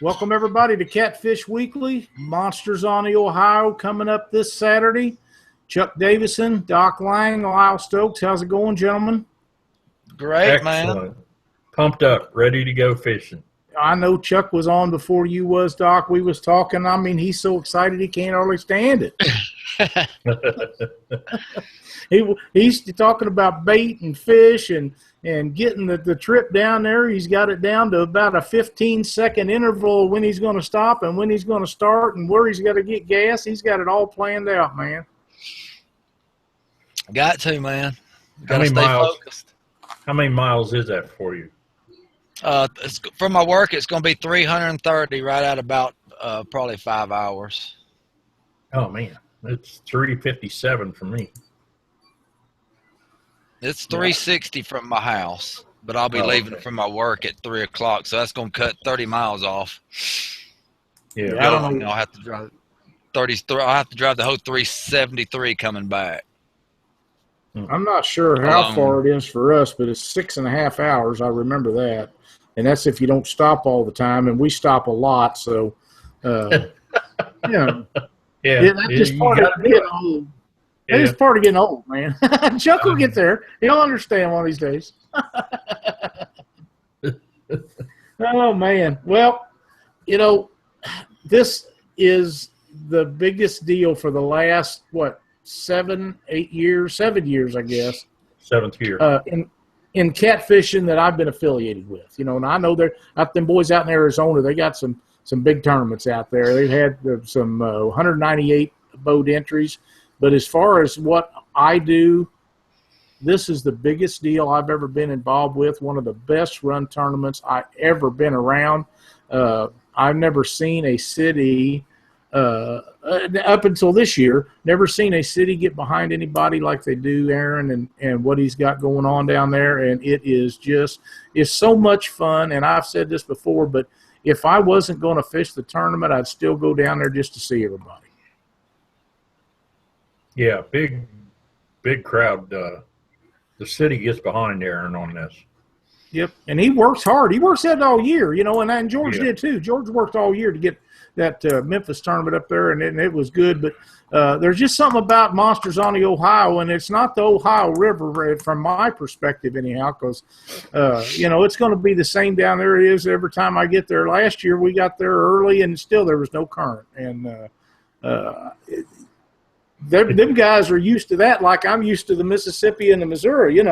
Welcome, everybody, to Catfish Weekly. Monsters on the Ohio coming up this Saturday. Chuck Davison, Doc Lang, Lyle Stokes. How's it going, gentlemen? Great, Excellent. man. Pumped up, ready to go fishing. I know Chuck was on before you was, Doc. We was talking. I mean, he's so excited he can't hardly stand it. He's talking about bait and fish and getting the trip down there. He's got it down to about a 15-second interval when he's going to stop and when he's going to start and where he's got to get gas. He's got it all planned out, man. Got to, man. How many miles? How many miles is that for you? For my work, it's going to be 330 right at about probably 5 hours. Oh, man. It's 357 for me. It's 360 from my house, but I'll be leaving from my work at 3 o'clock, so that's going to cut 30 miles off. Yeah, I don't know. I'll have to drive 33. I'll have to drive the whole 373 coming back. I'm not sure how far it is for us, but it's 6.5 hours. I remember that. And that's if you don't stop all the time, and we stop a lot. So, yeah, that's just part of getting old. That is part of getting old, man. Chuck will get there. He'll understand one of these days. Oh, man. Well, this is the biggest deal for the last, 7 years, I guess. 7th year. In catfishing that I've been affiliated with, and I know them boys out in Arizona, they got some big tournaments out there. They've had some 198 boat entries, but as far as what I do, this is the biggest deal I've ever been involved with. One of the best run tournaments I ever been around. I've never seen a city. Up until this year, never seen a city get behind anybody like they do Aaron and what he's got going on down there. And it's so much fun. And I've said this before, but if I wasn't going to fish the tournament, I'd still go down there just to see everybody. Yeah, big crowd. The city gets behind Aaron on this. Yep. And he works hard. He works at it all year, and George did too. George worked all year to get that Memphis tournament up there, and it was good. But there's just something about Monsters on the Ohio, and it's not the Ohio River from my perspective anyhow, because, it's going to be the same down there it is every time I get there. Last year we got there early, and still there was no current. And them guys are used to that like I'm used to the Mississippi and the Missouri, and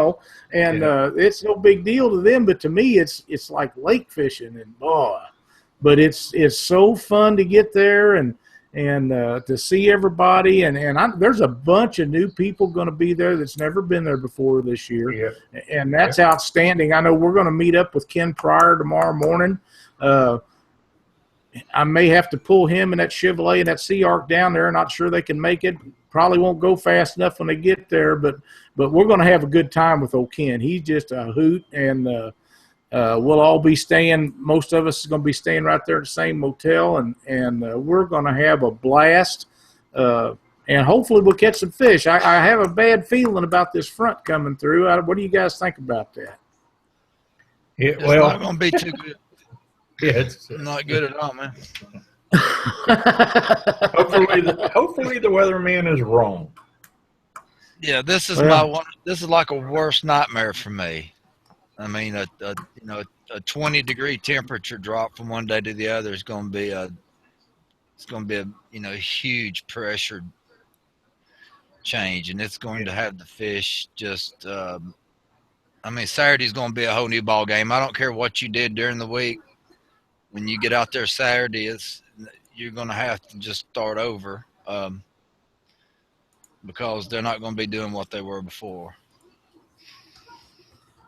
it's no big deal to them. But to me, it's like lake fishing, and but it's so fun to get there and to see everybody. And there's a bunch of new people going to be there that's never been there before this year. Yeah. And that's outstanding. I know we're going to meet up with Ken Pryor tomorrow morning. I may have to pull him and that Chevrolet and that Sea Arc down there. Not sure they can make it. Probably won't go fast enough when they get there, but we're going to have a good time with old Ken. He's just a hoot, and we'll all be staying. Most of us is going to be staying right there at the same motel, and we're going to have a blast. And hopefully we'll catch some fish. I have a bad feeling about this front coming through. What do you guys think about that? Yeah, it's not going to be too good. Yeah, it's not good at all, man. Hopefully the weatherman is wrong. Yeah, this is my one. This is like a worst nightmare for me. I mean, a 20-degree temperature drop from one day to the other is going to be a huge pressure change, and it's going to have the fish just. Saturday's going to be a whole new ball game. I don't care what you did during the week. When you get out there Saturday, you're going to have to just start over because they're not going to be doing what they were before.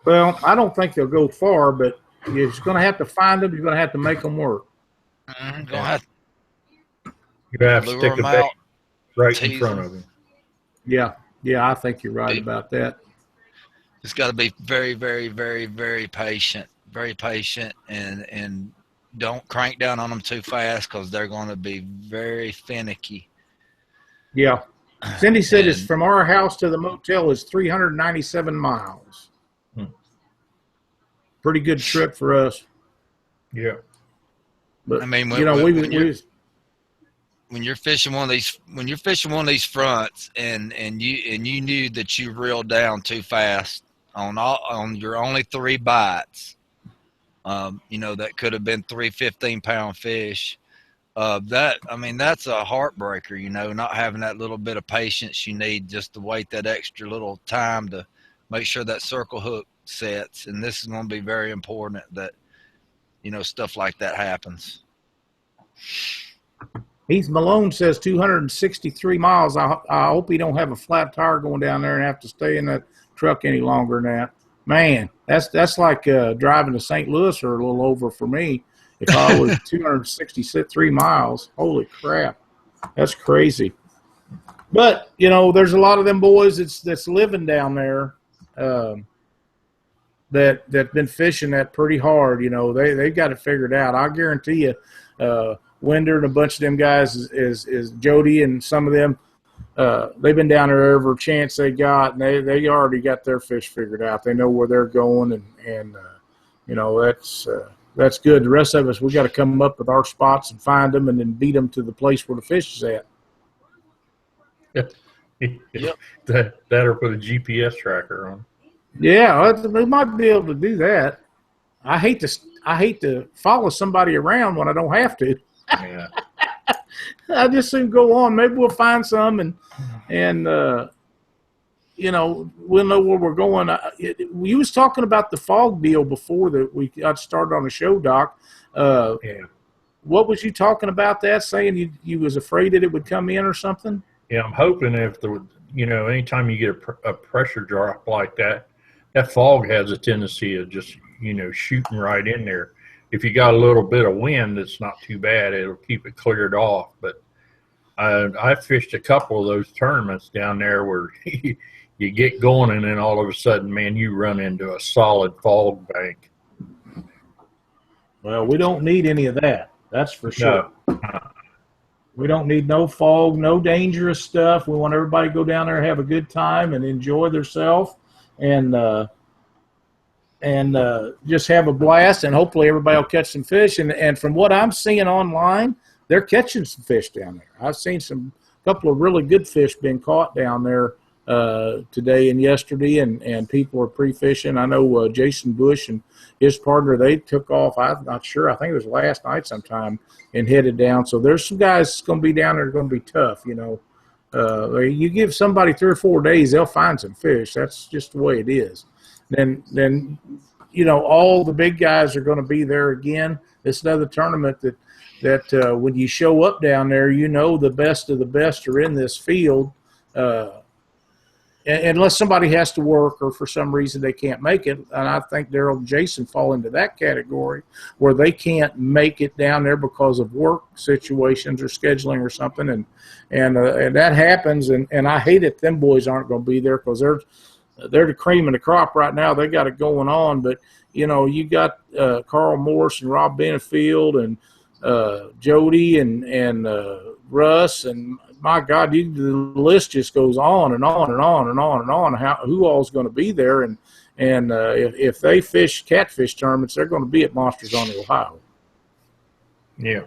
Well, I don't think they'll go far, but you're going to have to find them. You're going to have to make them work. Mm-hmm. You have to stick a bait right in front of them. Yeah, I think you're right about that. It's got to be very, very, very, very patient. Very patient, and don't crank down on them too fast because they're going to be very finicky. Yeah. Cindy said it's from our house to the motel is 397 miles. Pretty good trip for us. Yeah. But I mean, you know, when you're fishing one of these fronts and you knew that you reeled down too fast on your only 3 bites, you know, that could have been 3 15-pound fish. That's a heartbreaker, you know, not having that little bit of patience you need just to wait that extra little time to make sure that circle hook sets. And this is going to be very important that, you know, stuff like that happens. Heath Malone says 263 miles. I hope he don't have a flat tire going down there and have to stay in that truck any longer than that. Man, that's like driving to St. Louis or a little over for me. If I was 263 miles, holy crap, that's crazy. But you know, there's a lot of them boys that's living down there that been fishing that pretty hard. You know, they've got it figured out. I guarantee you, Winder and a bunch of them guys is Jody and some of them. They've been down there every chance they got, and they already got their fish figured out. They know where they're going, and you know, that's good. The rest of us, we got to come up with our spots and find them, and then beat them to the place where the fish is at. Yep. That or put a GPS tracker on. Yeah, they might be able to do that. I hate to follow somebody around when I don't have to. Yeah. I just soon go on. Maybe we'll find some, and you know, we'll know where we're going. You was talking about the fog deal before that we got started on the show, Doc. Yeah. What was you talking about that, saying you was afraid that it would come in or something? Yeah, I'm hoping anytime you get a pressure drop like that, that fog has a tendency of just, shooting right in there. If you got a little bit of wind, it's not too bad. It'll keep it cleared off. But I fished a couple of those tournaments down there where you get going and then all of a sudden, man, you run into a solid fog bank. Well, we don't need any of that. That's for sure. No. We don't need no fog, no dangerous stuff. We want everybody to go down there, have a good time, and enjoy themselves, and just have a blast. And hopefully everybody will catch some fish. And from what I'm seeing online, they're catching some fish down there. I've seen a couple of really good fish being caught down there today and yesterday, and people are pre-fishing. I know Jason Bush and his partner, they took off. I'm not sure. I think it was last night sometime and headed down. So there's some guys that's going to be down there going to be tough, You give somebody 3 or 4 days, they'll find some fish. That's just the way it is. Then all the big guys are going to be there again. It's another tournament that when you show up down there, the best of the best are in this field. Unless somebody has to work or for some reason they can't make it. And I think Daryl and Jason fall into that category where they can't make it down there because of work situations or scheduling or something. And that happens. And I hate it. Them boys aren't going to be there because they're the cream of the crop right now. They got it going on. But, you got Carl Morse and Rob Benefield and Jody and Russ, and my God, the list just goes on and on and on and on and on. Who all's going to be there, and if they fish catfish tournaments, they're going to be at Monsters on the Ohio. Yeah,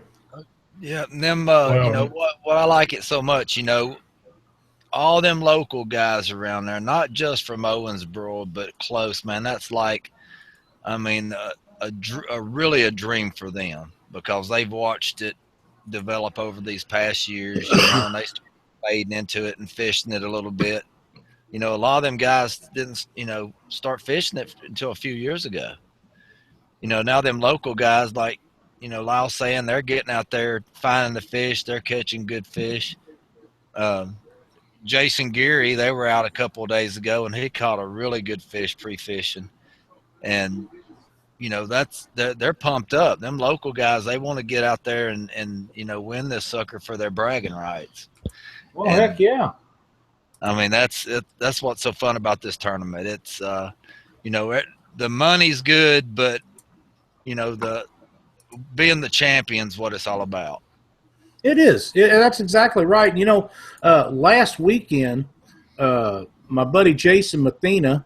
yeah. And them, what I like it so much, all them local guys around there, not just from Owensboro, but close, man. That's like, really a dream for them because they've watched it develop over these past years, and they started fading into it and fishing it a little bit. A lot of them guys didn't, start fishing it until a few years ago. Now them local guys, like, Lyle's saying, they're getting out there finding the fish. They're catching good fish. Jason Geary, they were out a couple of days ago, and he caught a really good fish pre-fishing. And they're pumped up. Them local guys, they want to get out there and win this sucker for their bragging rights. Well, heck yeah. That's what's so fun about this tournament. It's the money's good, but the being the champion's what it's all about. It is. That's exactly right. Last weekend, my buddy Jason Mathena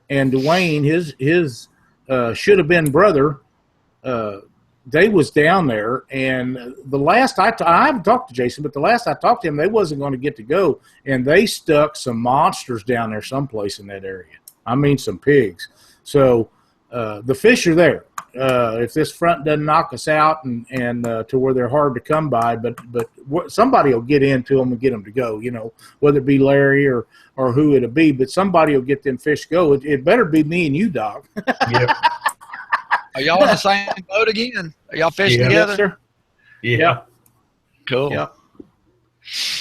and Dwayne, his should have been brother, they was down there, and the last I haven't talked to Jason, but the last I talked to him, they wasn't going to get to go, and they stuck some monsters down there someplace in that area. I mean, some pigs. So the fish are there. If this front doesn't knock us out and to where they're hard to come by, but somebody will get into them and get them to go, whether it be Larry or who it'll be, but somebody will get them fish go. It better be me and you, Doc. Yep. Are y'all on the same boat again? Are y'all fishing together? Yes, sir. Yeah. Cool. Yeah.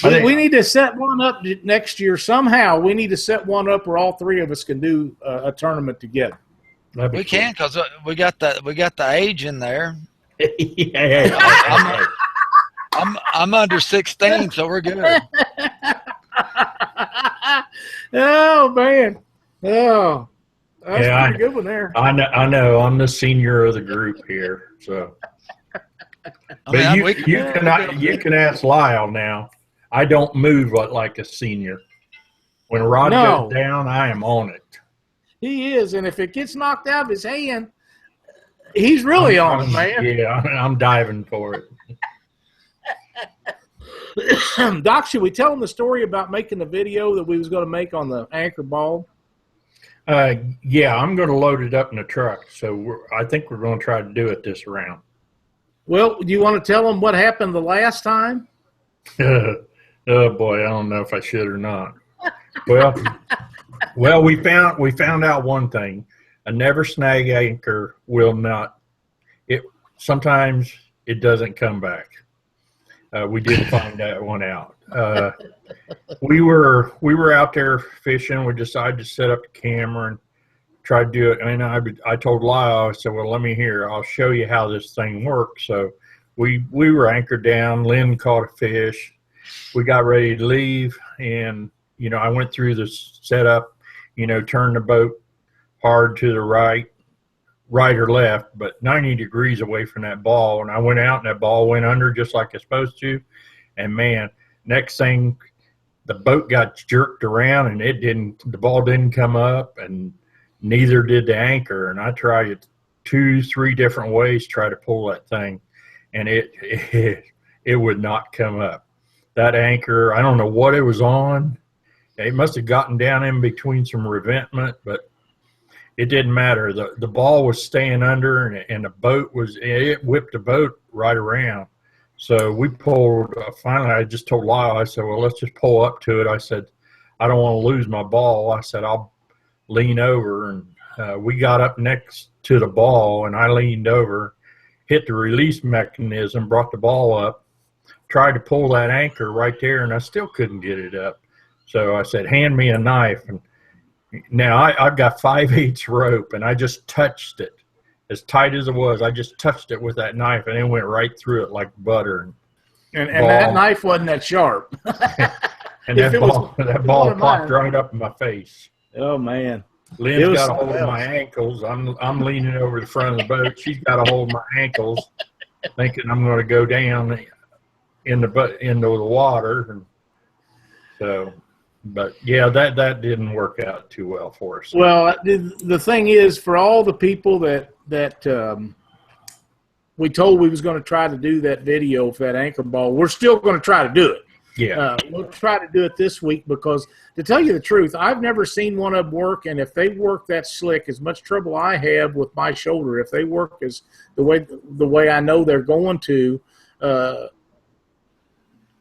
We need to set one up next year somehow. We need to set one up where all three of us can do a tournament together. We can, because we got the age in there. Yeah. I'm under 16, so we're good. Oh man. Oh. That's Yeah, a pretty good one there. I know. I'm the senior of the group here, so. But you can ask Lyle now. I don't move like a senior. When a rod goes down, I am on it. He is, and if it gets knocked out of his hand, he's really on it, man. Yeah, I'm diving for it. Doc, should we tell him the story about making the video that we was going to make on the anchor ball? Yeah, I'm going to load it up in the truck, so I think we're going to try to do it this round. Well, do you want to tell them what happened the last time? Oh boy, I don't know if I should or not. Well, we found out one thing: a never snag anchor will not. Sometimes it doesn't come back. We did find that one out. We were out there fishing. We decided to set up the camera and try to do it. And I told Lyle, I said, well, let me hear. I'll show you how this thing works. So we were anchored down. Lynn caught a fish. We got ready to leave. And, I went through the setup, turned the boat hard to the right or left, but 90 degrees away from that ball. And I went out and that ball went under just like it's supposed to. And man, next thing, the boat got jerked around and the ball didn't come up, and neither did the anchor. And I tried it 2-3 different ways to try to pull that thing, and it would not come up. That anchor, I don't know what it was on. It must have gotten down in between some revetment, but it didn't matter. The ball was staying under, and the boat it whipped the boat right around. So we pulled, finally I just told Lyle, I said, well, let's just pull up to it. I said, I don't want to lose my ball. I said, I'll lean over. And we got up next to the ball, and I leaned over, hit the release mechanism, brought the ball up, tried to pull that anchor right there, and I still couldn't get it up. So I said, hand me a knife. And now I've got 5/8 rope, and I just touched it. As tight as it was, I just touched it with that knife, and it went right through it like butter. And that knife wasn't that sharp. And that ball popped right up in my face. Oh, man. Lynn's got a hold of my ankles. I'm leaning over the front of the boat. She's got a hold of my ankles, thinking I'm going to go down into the water. And so, but yeah, that didn't work out too well for us. Well, the thing is, for all the people that we told we was going to try to do that video for that anchor ball, we're still going to try to do it. Yeah. We'll try to do it this week, because to tell you the truth, I've never seen one of them work, and if they work that slick, as much trouble I have with my shoulder, if they work as the way I know they're going to,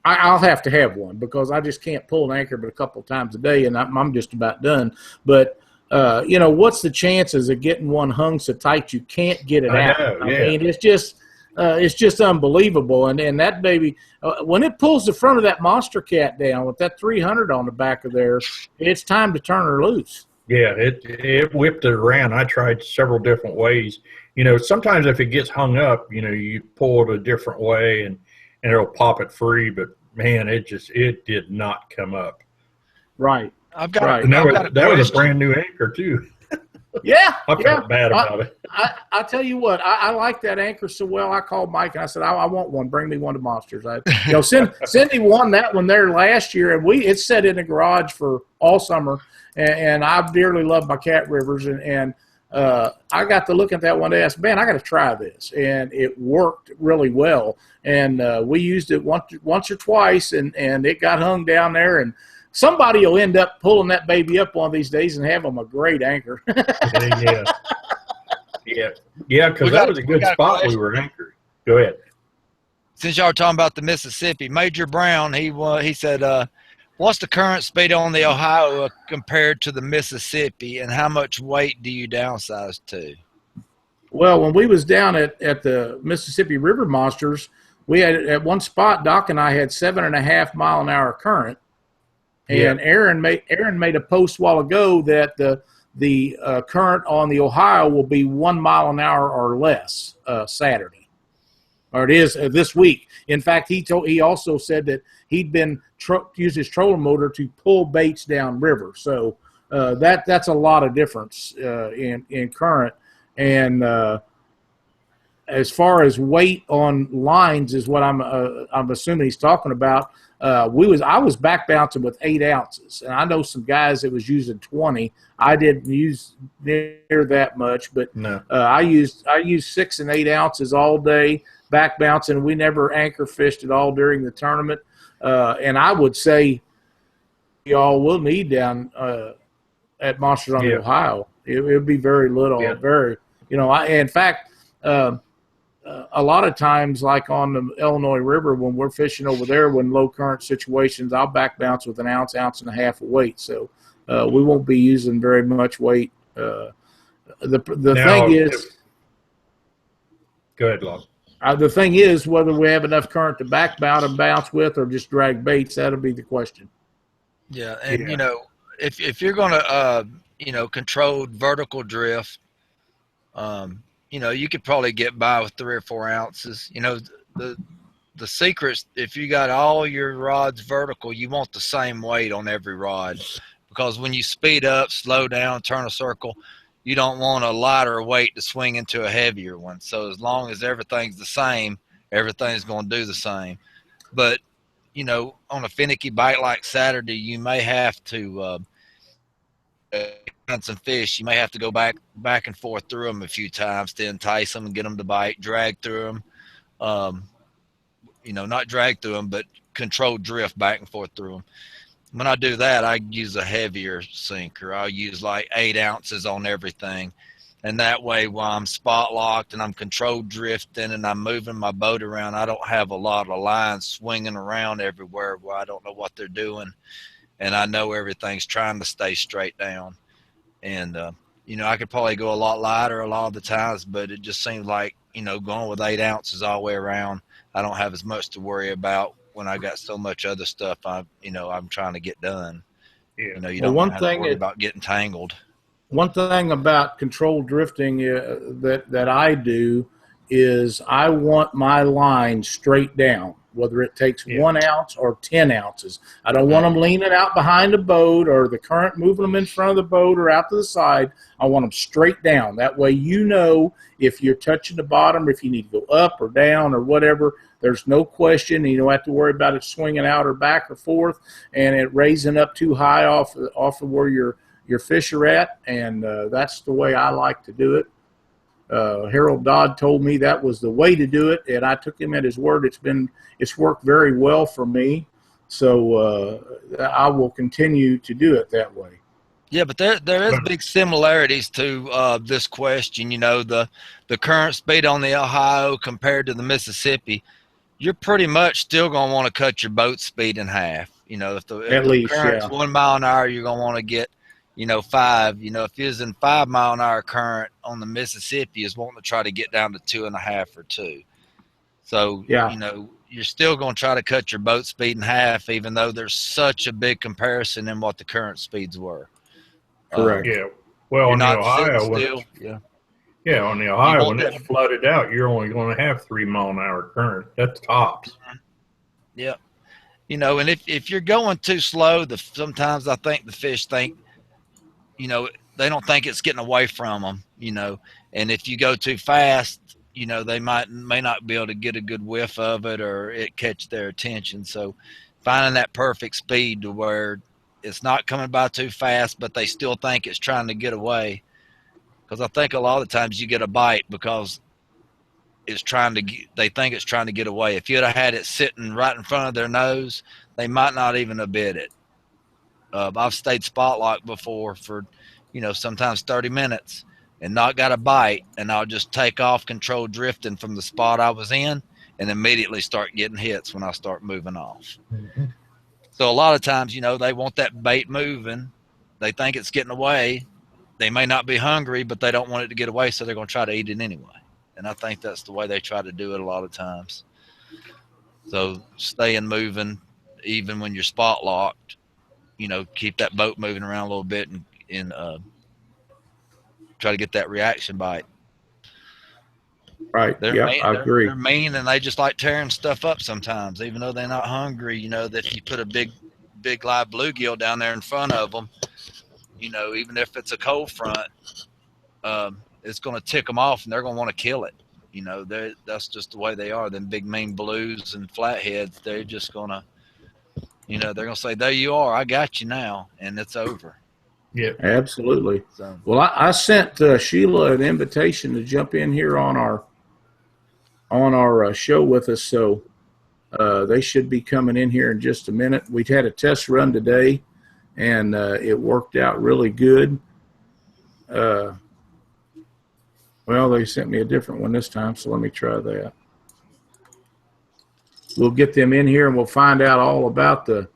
I'll have to have one, because I just can't pull an anchor but a couple of times a day, and I'm just about done. But what's the chances of getting one hung so tight you can't get it out? I mean, it's just unbelievable. And that baby, when it pulls the front of that monster cat down with that 300 on the back of there, it's time to turn her loose. Yeah, it whipped it around. I tried several different ways. Sometimes if it gets hung up, you pull it a different way and it'll pop it free. But man, it did not come up. Right. That was a brand new anchor too. Yeah. I felt bad about it. I tell you what, I like that anchor so well. I called Mike and I said, I want one. Bring me one to Monsters. Cindy won that one there last year, and it's set in the garage for all summer. And I've dearly loved my Cat Rivers, and I got to look at that one day. I said, man, I got to try this. And it worked really well. And we used it once or twice, and it got hung down there. And somebody will end up pulling that baby up one of these days and have them a great anchor. Yeah, because that was a good spot we were anchored. Go ahead. Since y'all were talking about the Mississippi, Major Brown, he said, what's the current speed on the Ohio compared to the Mississippi, and how much weight do you downsize to? Well, when we was down at the Mississippi River Monsters, we had at one spot, Doc and I had 7.5 mile an hour current, and Aaron made a post a while ago that the current on the Ohio will be 1 mile an hour or less Saturday, or it is this week. In fact, he also said that he'd been used his trolling motor to pull baits down river. So that's a lot of difference in current. And as far as weight on lines is what I'm assuming he's talking about. I was back bouncing with 8 ounces, and I know some guys that was using 20. I didn't use near that much, but no. I used 6 and 8 ounces all day back bouncing. We never anchor fished at all during the tournament, and I would say y'all will need down at Monsters on the Ohio. It would be very little, very in fact. A lot of times, like on the Illinois River, when we're fishing over there, when low current situations, I'll back bounce with an ounce and a half of weight. So we won't be using very much weight. The thing is, go ahead, Lon. The thing is whether we have enough current to back bounce with or just drag baits. That'll be the question. Yeah, and if you're going to controlled vertical drift. You could probably get by with 3 or 4 ounces. The secret, if you got all your rods vertical, you want the same weight on every rod, because when you speed up, slow down, turn a circle, you don't want a lighter weight to swing into a heavier one. So as long as everything's the same, everything's going to do the same. But, on a finicky bite like Saturday, you may have to some fish, you may have to go back and forth through them a few times to entice them and get them to bite, drag through them, not drag through them, but controlled drift back and forth through them. When I do that, I use a heavier sinker. I'll use like 8 ounces on everything. And that way, while I'm spot locked and I'm controlled drifting and I'm moving my boat around, I don't have a lot of lines swinging around everywhere where I don't know what they're doing. And I know everything's trying to stay straight down. And, I could probably go a lot lighter a lot of the times, but it just seems like, going with 8 ounces all the way around, I don't have as much to worry about when I got so much other stuff I'm trying to get done. Yeah. You don't have to worry about getting tangled. One thing about controlled drifting that I do is I want my line straight down, whether it takes 1 ounce or 10 ounces. I don't want them leaning out behind the boat or the current moving them in front of the boat or out to the side. I want them straight down. That way if you're touching the bottom, or if you need to go up or down or whatever, there's no question. You don't have to worry about it swinging out or back or forth and it raising up too high off of where your fish are at, and that's the way I like to do it. Harold Dodd told me that was the way to do it, and I took him at his word. It's worked very well for me, so I will continue to do it that way. Yeah, but there is big similarities to this question. The current speed on the Ohio compared to the Mississippi, you're pretty much still going to want to cut your boat speed in half. If the current's 1 mile an hour, you're going to want to get 5. If you're in 5 mile an hour current on the Mississippi, is wanting to try to get down to 2.5 or 2. So, you're still going to try to cut your boat speed in half, even though there's such a big comparison in what the current speeds were. Correct. Well, on the Ohio, on the Ohio, when it's flooded out, you're only going to have 3 mile an hour current. That's tops. Yeah. And if you're going too slow, sometimes I think the fish think, they don't think it's getting away from them, and if you go too fast, they may not be able to get a good whiff of it or it catch their attention. So finding that perfect speed to where it's not coming by too fast, but they still think it's trying to get away. Because I think a lot of the times you get a bite because they think it's trying to get away. If you'd have had it sitting right in front of their nose, they might not even have bit it. I've stayed spot locked before for, sometimes 30 minutes and not got a bite, and I'll just take off, control drifting from the spot I was in, and immediately start getting hits when I start moving off. Mm-hmm. So a lot of times, they want that bait moving. They think it's getting away. They may not be hungry, but they don't want it to get away, so they're going to try to eat it anyway. And I think that's the way they try to do it a lot of times. So staying moving, even when you're spot locked, keep that boat moving around a little bit and try to get that reaction bite. Right. Yeah, I agree. They're mean, and they just like tearing stuff up sometimes, even though they're not hungry. That if you put a big live bluegill down there in front of them, even if it's a cold front, it's going to tick them off, and they're going to want to kill it. That's just the way they are. Them big mean blues and flatheads, they're just going to, they're going to say, "There you are, I got you now," and it's over. Yeah, absolutely. So, well, I sent Sheila an invitation to jump in here on our show with us, so they should be coming in here in just a minute. We've had a test run today, and it worked out really good. Well, they sent me a different one this time, so let me try that. We'll get them in here, and we'll find out all about the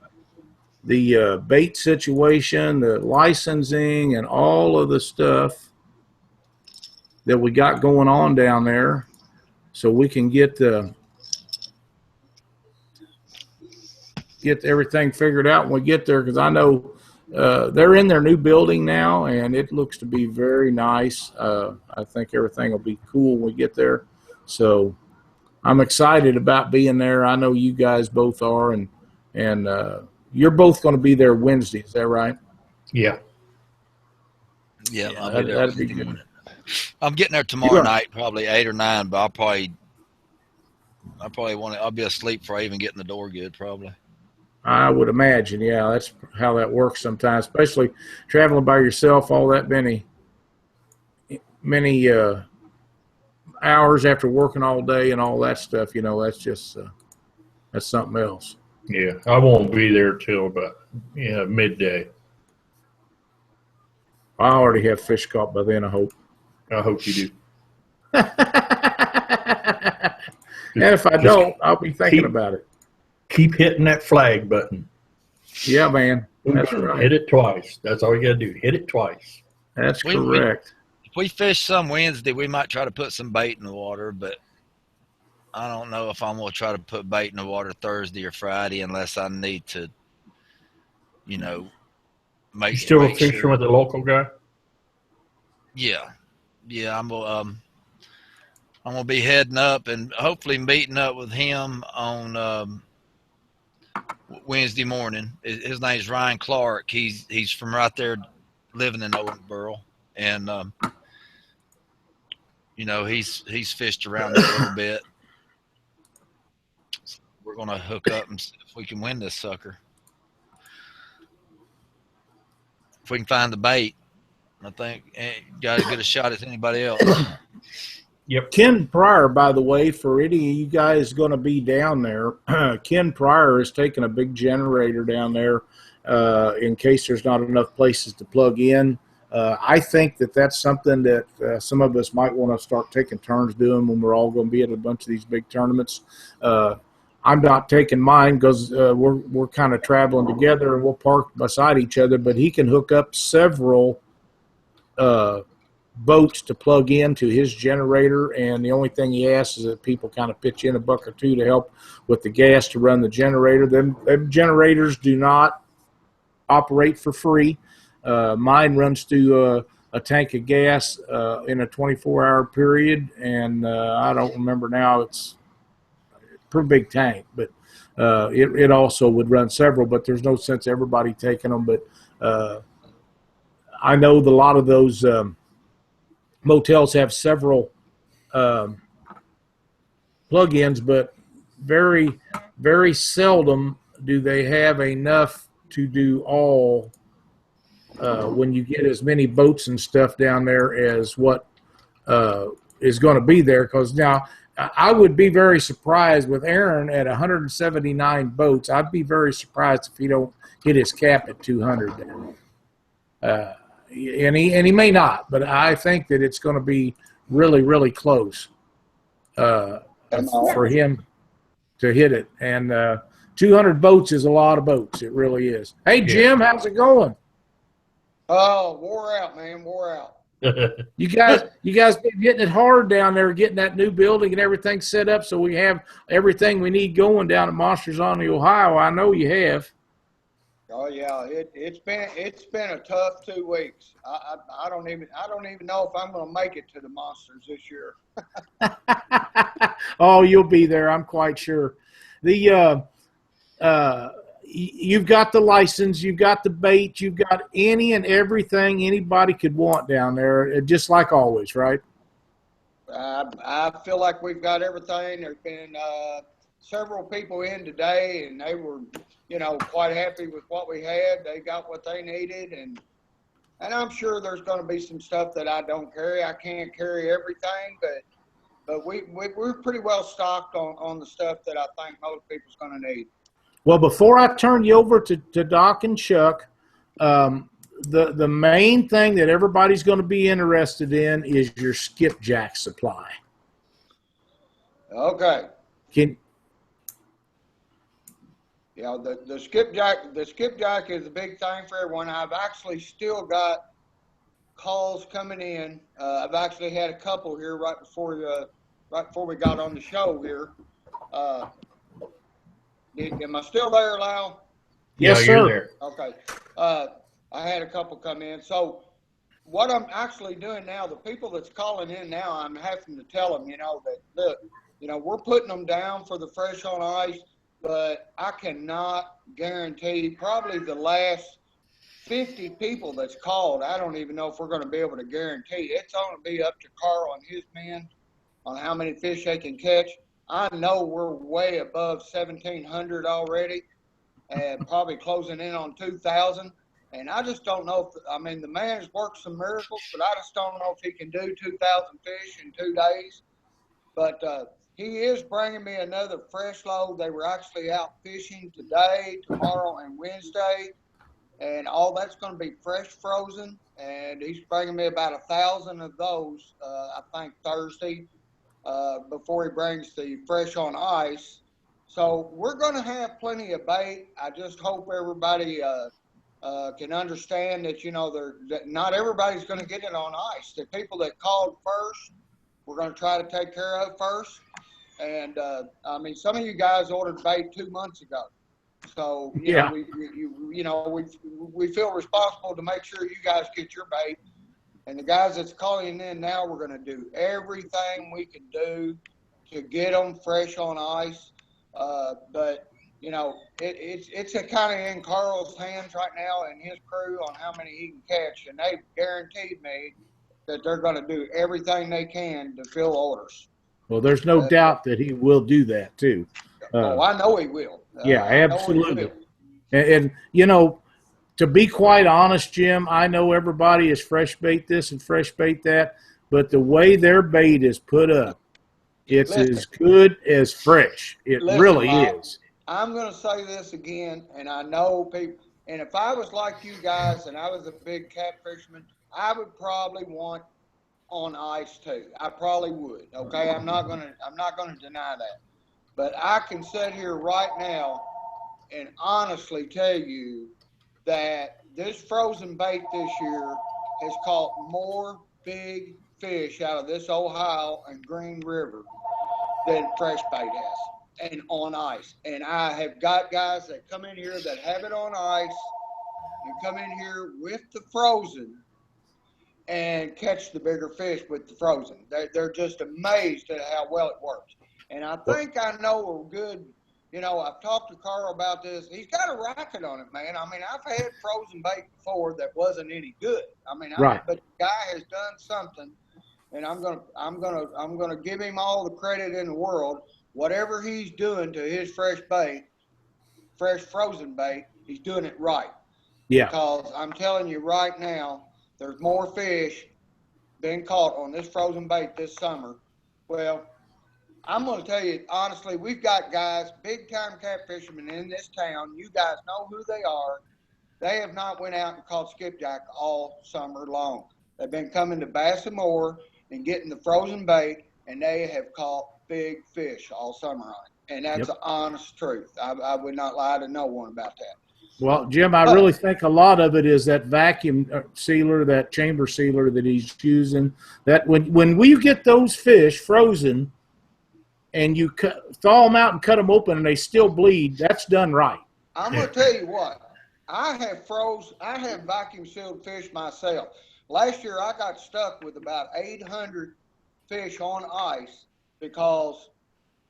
bait situation, the licensing, and all of the stuff that we got going on down there, so we can get everything figured out when we get there, because I know they're in their new building now, and it looks to be very nice. I think everything will be cool when we get there. So I'm excited about being there. I know you guys both are, and you're both going to be there Wednesday. Is that right? Yeah. Yeah, I'll be there. That'd be good. I'm getting there tomorrow night, probably 8 or 9, but I'll probably I'll be asleep before I even get in the door good, probably. I would imagine, yeah. That's how that works sometimes, especially traveling by yourself all that many hours after working all day and all that stuff. That's just that's something else. Yeah, I won't be there till about midday. I already have fish caught by then, I hope. I hope you do. And if I don't, I'll be thinking about it. Keep hitting that flag button. Yeah, man. That's right. Hit it twice. That's all you got to do. Hit it twice. That's correct. If we fish some Wednesday, we might try to put some bait in the water, but I don't know if I'm going to try to put bait in the water Thursday or Friday unless I need to, make. You still fishing with the local guy? Yeah. I'm gonna be heading up and hopefully meeting up with him on Wednesday morning. His name's Ryan Clark. He's from right there, living in Owensboro, and he's fished around there a little bit. So we're gonna hook up and see if we can win this sucker. If we can find the bait, I think got as good a shot as anybody else. Yep. Ken Pryor, by the way, for any of you guys going to be down there, Ken Pryor is taking a big generator down there in case there's not enough places to plug in. I think that's something that some of us might want to start taking turns doing when we're all going to be at a bunch of these big tournaments. I'm not taking mine because we're kind of traveling together and we'll park beside each other, but he can hook up several boats to plug into his generator, and the only thing he asks is that people kind of pitch in $1 or $2 to help with the gas to run the generator. Them generators do not operate for free. Mine runs through a tank of gas in a 24-hour period, and I don't remember now. It's a pretty big tank, but it also would run several, but there's no sense everybody taking them. But I know that a lot of those motels have several plug-ins, but very, very seldom do they have enough to do all when you get as many boats and stuff down there as what is going to be there. Because now I would be very surprised with Aaron at 179 boats. I'd be very surprised if he don't hit his cap at 200 there. And he may not, but I think that it's going to be really, really close for him to hit it. And 200 boats is a lot of boats. It really is. Hey, Jim, how's it going? Oh, wore out, man, wore out. You guys been getting it hard down there, getting that new building and everything set up so we have everything we need going down at Monsters on the Ohio. I know you have. Oh yeah, it's been a tough 2 weeks. I don't even know if I'm going to make it to the Monsters this year. Oh, you'll be there, I'm quite sure. You've got the license, you've got the bait, you've got any and everything anybody could want down there, just like always, right? I feel like we've got everything. There's been several people in today, and they were, quite happy with what we had. They got what they needed, and I'm sure there's going to be some stuff that I don't carry. I can't carry everything, but we're pretty well stocked on the stuff that I think most people's going to need. Well, before I turn you over to Doc and Chuck, the main thing that everybody's going to be interested in is your skipjack supply. Okay. The skipjack is a big thing for everyone. I've actually still got calls coming in. I've actually had a couple here right before we got on the show here. Am I still there, Lau? Yes, you're sir. there. Okay. I had a couple come in. So what I'm actually doing now, the people that's calling in now, I'm having to tell them, that, look, we're putting them down for the fresh on ice, but I cannot guarantee probably the last 50 people that's called. I don't even know if we're going to be able to guarantee. It's going to be up to Carl and his men on how many fish they can catch. I know we're way above 1,700 already and probably closing in on 2,000. And I just don't know the man has worked some miracles, but I just don't know if he can do 2,000 fish in 2 days. But he is bringing me another fresh load. They were actually out fishing today, tomorrow, and Wednesday. And all that's going to be fresh frozen. And he's bringing me about 1,000 of those, I think, Thursday. Before he brings the fresh on ice. So we're going to have plenty of bait. I just hope everybody can understand that, that not everybody's going to get it on ice. The people that called first, we're going to try to take care of first. And, some of you guys ordered bait 2 months ago. So, we feel responsible to make sure you guys get your bait. And the guys that's calling in now, we're going to do everything we can do to get them fresh on ice. But it's a kind of in Carl's hands right now and his crew on how many he can catch. And they've guaranteed me that they're going to do everything they can to fill orders. Well, there's no doubt that he will do that too. I know he will. Yeah, absolutely. And to be quite honest, Jim, I know everybody is fresh bait this and fresh bait that, but the way their bait is put up, it's as good as fresh. It really is. I'm going to say this again, and I know people, and if I was like you guys and I was a big catfisherman, I would probably want on ice too. I probably would. Okay, I'm not going to deny that. But I can sit here right now and honestly tell you that this frozen bait this year has caught more big fish out of this Ohio and Green River than fresh bait has, and on ice. And I have got guys that come in here that have it on ice and come in here with the frozen and catch the bigger fish with the frozen. They're just amazed at how well it works. And I think I know a good, I've talked to Carl about this. He's got a racket on it, man. I've had frozen bait before that wasn't any good. Right. But the guy has done something, and I'm gonna give him all the credit in the world. Whatever he's doing to his fresh frozen bait, he's doing it right. Yeah. Because I'm telling you right now, there's more fish being caught on this frozen bait this summer. Well, I'm going to tell you honestly, we've got guys, big time catfishermen in this town. You guys know who they are. They have not went out and caught skipjack all summer long. They've been coming to Bass and Moore and getting the frozen bait, and they have caught big fish all summer on it. And that's the honest truth. I would not lie to no one about that. Well, Jim, I really think a lot of it is that vacuum sealer, that chamber sealer that he's using. That when we get those fish frozen and you thaw them out and cut them open and they still bleed, that's done right. I'm going to tell you what. I have vacuum sealed fish myself. Last year I got stuck with about 800 fish on ice because,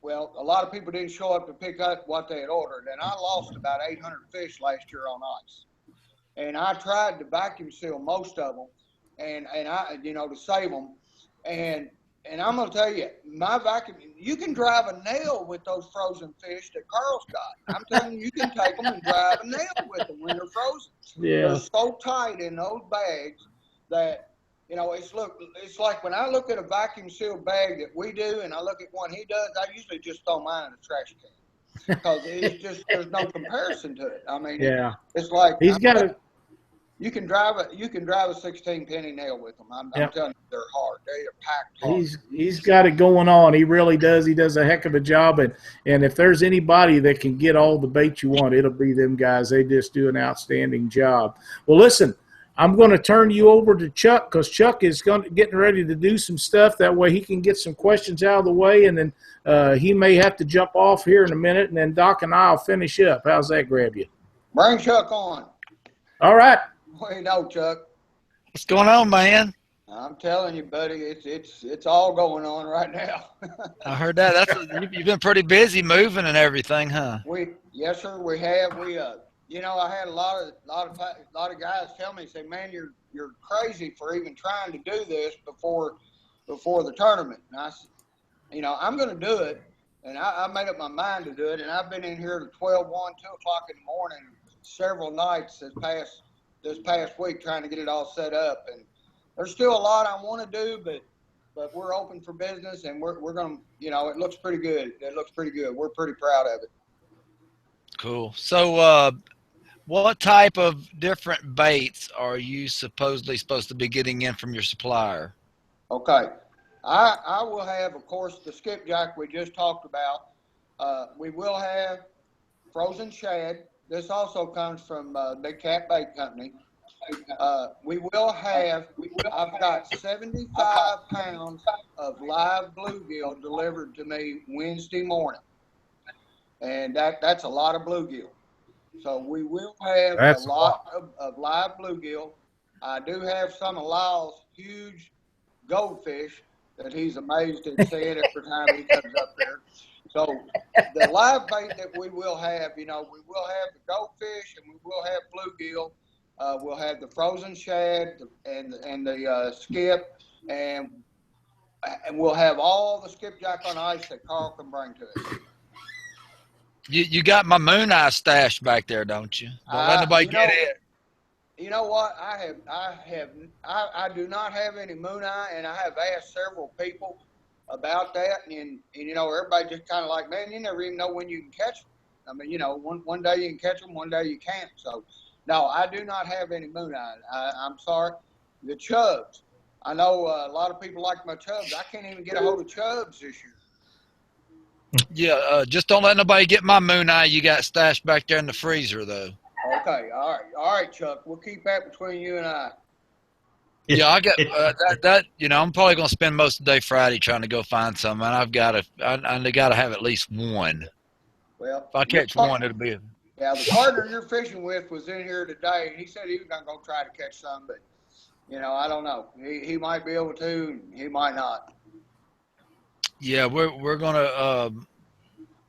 well, a lot of people didn't show up to pick up what they had ordered, and I lost about 800 fish last year on ice. And I tried to vacuum seal most of them, and I, to save them. And I'm going to tell you, my vacuum, you can drive a nail with those frozen fish that Carl's got. I'm telling you, you can take them and drive a nail with them when they're frozen. Yeah. They're so tight in those bags that, it's like when I look at a vacuum sealed bag that we do and I look at one he does, I usually just throw mine in the trash can because there's no comparison to it. I mean, yeah, it's like you can drive a 16 penny nail with them. I'm telling you, they're hard. They are packed hard. He's got it going on. He really does. He does a heck of a job. And if there's anybody that can get all the bait you want, it'll be them guys. They just do an outstanding job. Well, listen, I'm going to turn you over to Chuck because Chuck is getting ready to do some stuff. That way he can get some questions out of the way, and then he may have to jump off here in a minute, and then Doc and I will finish up. How's that grab you? Bring Chuck on. All right. Well, you know, Chuck. What's going on, man? I'm telling you, buddy, it's all going on right now. I heard that. You've been pretty busy moving and everything, huh? Yes, sir. We have. I had a lot of guys tell me, say, man, you're crazy for even trying to do this before the tournament. And I said, I'm going to do it, and I made up my mind to do it. And I've been in here to 12, 1, 2 o'clock in the morning several nights this past week trying to get it all set up. And there's still a lot I want to do, but we're open for business, and we're going to, it looks pretty good. It looks pretty good. We're pretty proud of it. Cool. So, what type of different baits are you supposed to be getting in from your supplier? Okay. I will have, of course, the skipjack we just talked about. We will have frozen shad. This also comes from Big Cat Bait Company. I've got 75 pounds of live bluegill delivered to me Wednesday morning. And that's a lot of bluegill. So we will have a lot of live bluegill. I do have some of Lyle's huge goldfish that he's amazed at seeing every time he comes up there. So the live bait that we will have, we will have the goldfish and we will have bluegill. We'll have the frozen shad and the skip, and we'll have all the skipjack on ice that Carl can bring to us. You got my moon eye stashed back there, don't you? Don't let nobody get it. You know what? I do not have any moon eye, and I have asked several people about that, and everybody just kind of like, man, you never even know when you can catch them. I mean, one day you can catch them, one day you can't. So, no, I do not have any moon eye. I'm sorry. The chubs. I know a lot of people like my chubs. I can't even get a hold of chubs this year. Yeah, just don't let nobody get my moon eye you got stashed back there in the freezer, though. Okay, all right, Chuck. We'll keep that between you and I. Yeah, I got that. I'm probably gonna spend most of the day Friday trying to go find some, and I got to have at least one. Well, if I catch one, it'll be. Yeah, the partner you're fishing with was in here today, and he said he was gonna go try to catch some, but I don't know. He might be able to, he might not. Yeah, we're gonna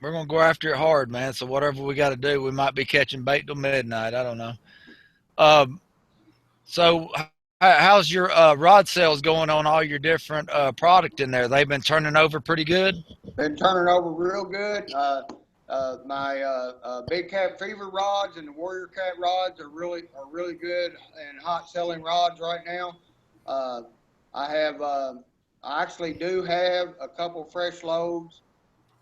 go after it hard, man. So whatever we got to do, we might be catching bait till midnight. I don't know. So how's your rod sales going on all your different product in there? They've been turning over pretty good. Been turning over real good. My Big Cat Fever rods and the Warrior Cat rods are really good and hot selling rods right now. I actually do have a couple fresh loads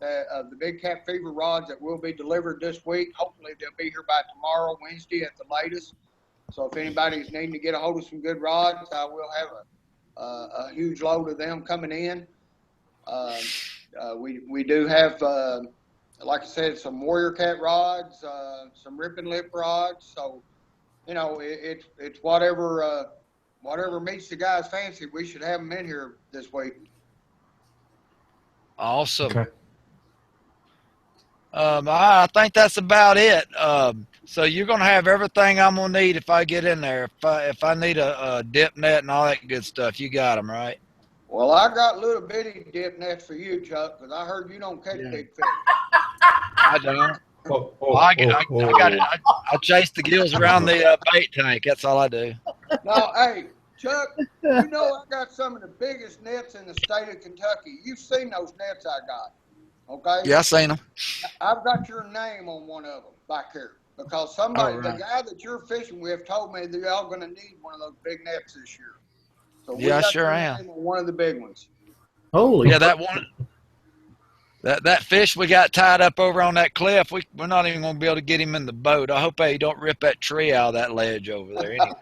of the Big Cat Fever rods that will be delivered this week. Hopefully they'll be here by tomorrow, Wednesday at the latest. So if anybody's needing to get a hold of some good rods, I will have a huge load of them coming in. We do have, like I said, some Warrior Cat rods, some Rip and Lip rods. So, it's whatever meets the guy's fancy. We should have them in here this week. Awesome. Okay. I think that's about it. So you're going to have everything I'm going to need if I get in there. If I need a dip net and all that good stuff, you got them, right? Well, I got little bitty dip nets for you, Chuck, because I heard you don't catch big fish. I don't. I chase the gills around the bait tank. That's all I do. No, hey, Chuck, I got some of the biggest nets in the state of Kentucky. You've seen those nets I got, okay? Yeah, I seen them. I've got your name on one of them back here because the guy that you're fishing with told me that y'all going to need one of those big nets this year. So yeah, I sure am. One of the big ones. Holy. Yeah, that one. That fish we got tied up over on that cliff, we're not even going to be able to get him in the boat. I hope he don't rip that tree out of that ledge over there. Anyway.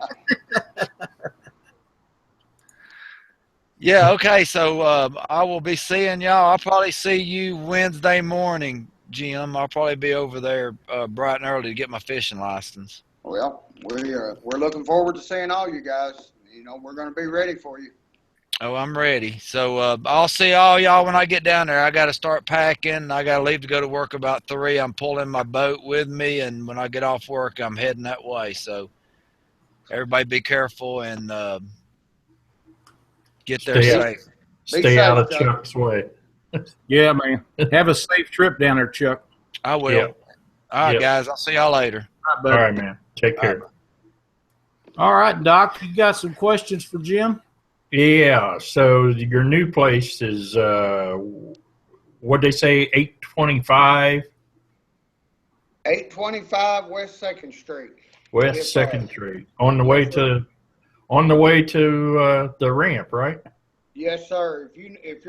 Yeah, okay, so I will be seeing y'all. I'll probably see you Wednesday morning, Jim. I'll probably be over there bright and early to get my fishing license. Well, we're looking forward to seeing all you guys. We're going to be ready for you. Oh, I'm ready. So I'll see all y'all when I get down there. I got to start packing. I got to leave to go to work about 3. I'm pulling my boat with me, and when I get off work, I'm heading that way. So everybody be careful and get there safe. Stay out of Chuck's way. Yeah, man. Have a safe trip down there, Chuck. I will. Yep. All right, Yep. guys. I'll see y'all later. All right, man. Take care. All right, Doc, you got some questions for Jim? Yeah. So your new place is what'd they say? 825 West 2nd Street. West 2nd Street. On the way to the ramp, right? Yes, sir. If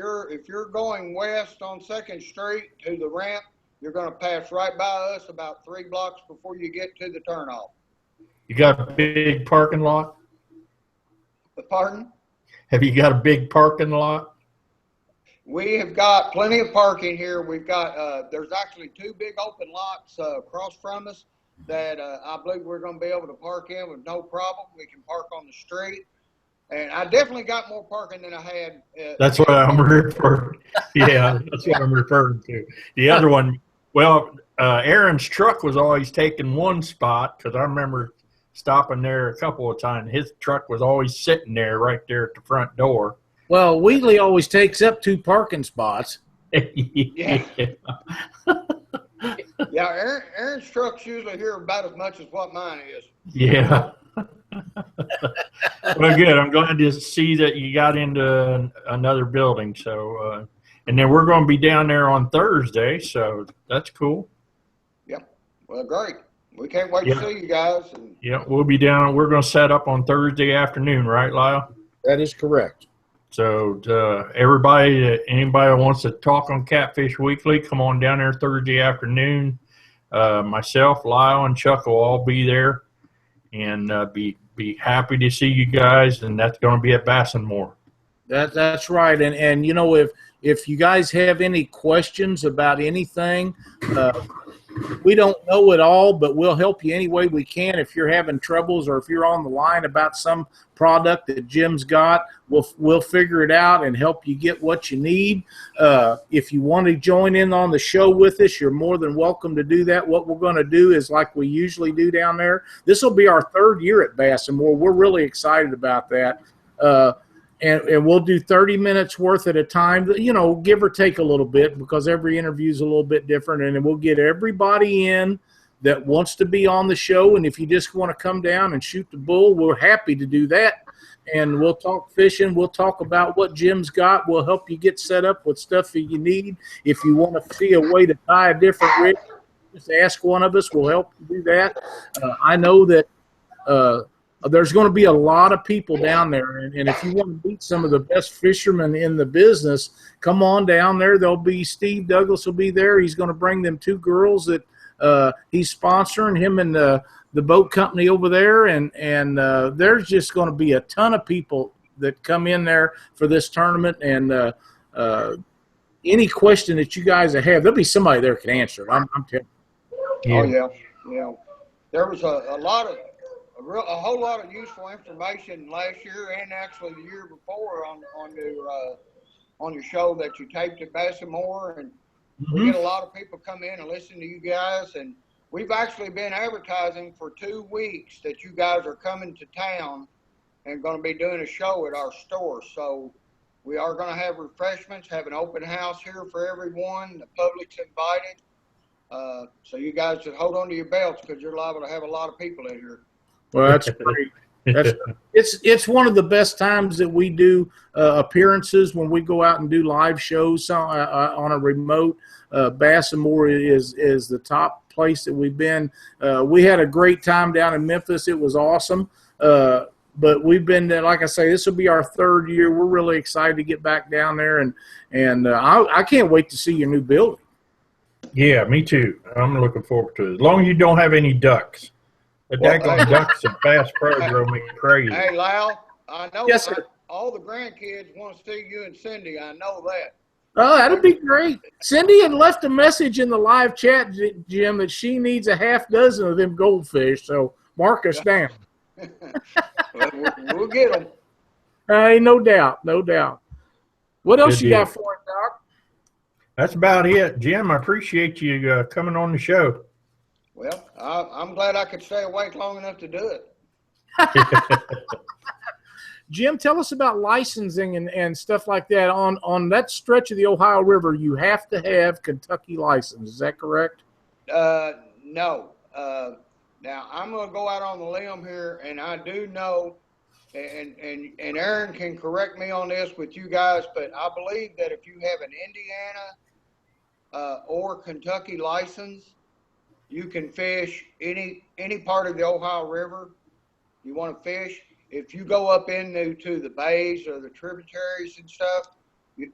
you're going west on 2nd Street to the ramp, you're going to pass right by us about 3 blocks before you get to the turnoff. You got a big parking lot? Pardon? Have you got a big parking lot? We have got plenty of parking here. We've got there's actually 2 big open lots across from us that I believe we're going to be able to park in with no problem. We can park on the street. And I definitely got more parking than I had. That's what I'm referring. Yeah, that's what I'm referring to. The other one, well, Aaron's truck was always taking one spot because I remember stopping there a couple of times. His truck was always sitting there right there at the front door. Well, Wheatley always takes up 2 parking spots. Yeah. Yeah, Aaron's truck's usually here about as much as what mine is. Yeah. Well, good. I'm glad to see that you got into another building. So, and then we're going to be down there on Thursday, so that's cool. Yep. Well, great. We can't wait to see you guys. Yeah, we'll be down. We're going to set up on Thursday afternoon, right, Lyle? That is correct. So, anybody that wants to talk on Catfish Weekly, come on down there Thursday afternoon. Myself, Lyle, and Chuck will all be there, and be happy to see you guys. And that's going to be at Bassingmore. That's right. And if you guys have any questions about anything, we don't know it all, but we'll help you any way we can. If you're having troubles or if you're on the line about some product that Jim's got, we'll figure it out and help you get what you need. If you want to join in on the show with us, you're more than welcome to do that. What we're going to do is like we usually do down there. This will be our 3rd year at Bassingmore. We're really excited about that. And we'll do 30 minutes worth at a time, give or take a little bit because every interview is a little bit different. And then we'll get everybody in that wants to be on the show. And if you just want to come down and shoot the bull, we're happy to do that. and we'll talk fishing. We'll talk about what Jim's got. We'll help you get set up with stuff that you need. If you want to see a way to tie a different rig, just ask one of us. We'll help you do that. I know that there's going to be a lot of people down there, and if you want to meet some of the best fishermen in the business, come on down there. There'll be Steve Douglas will be there. He's going to bring them 2 girls that he's sponsoring, him and the boat company over there, and there's just going to be a ton of people that come in there for this tournament, and any question that you guys have, there'll be somebody there can answer it. I'm telling you. Oh yeah. There was a whole lot of useful information last year and actually the year before on your show that you taped at Bassamore, and we get a lot of people come in and listen to you guys, and we've actually been advertising for 2 weeks that you guys are coming to town and going to be doing a show at our store. So we are going to have refreshments, have an open house here for everyone. The public's invited. So you guys should hold on to your belts because you're liable to have a lot of people in here. Well, that's great. It's one of the best times that we do appearances when we go out and do live shows on a remote. Bassamore is the top place that we've been. We had a great time down in Memphis. It was awesome. But we've been there, like I say, this will be our 3rd year. We're really excited to get back down there, and I can't wait to see your new building. Yeah, me too. I'm looking forward to it. As long as you don't have any ducks. The daggone ducks and Bass Pro drove me crazy. Hey, Lyle, I know yes, sir. All the grandkids want to see you and Cindy. I know that. Oh, that'd be great. Cindy had left a message in the live chat, Jim, that she needs a half dozen of them goldfish. So mark us down. We'll get them. No doubt, no doubt. What else you got for us, Doc? That's about it. Jim, I appreciate you coming on the show. Well, I'm glad I could stay awake long enough to do it. Jim, tell us about licensing and stuff like that. On that stretch of the Ohio River, you have to have Kentucky license. Is that correct? No. Now, I'm going to go out on the limb here, and I do know, and Aaron can correct me on this with you guys, but I believe that if you have an Indiana or Kentucky license, you can fish any part of the Ohio River you want to fish. If you go up into the bays or the tributaries and stuff,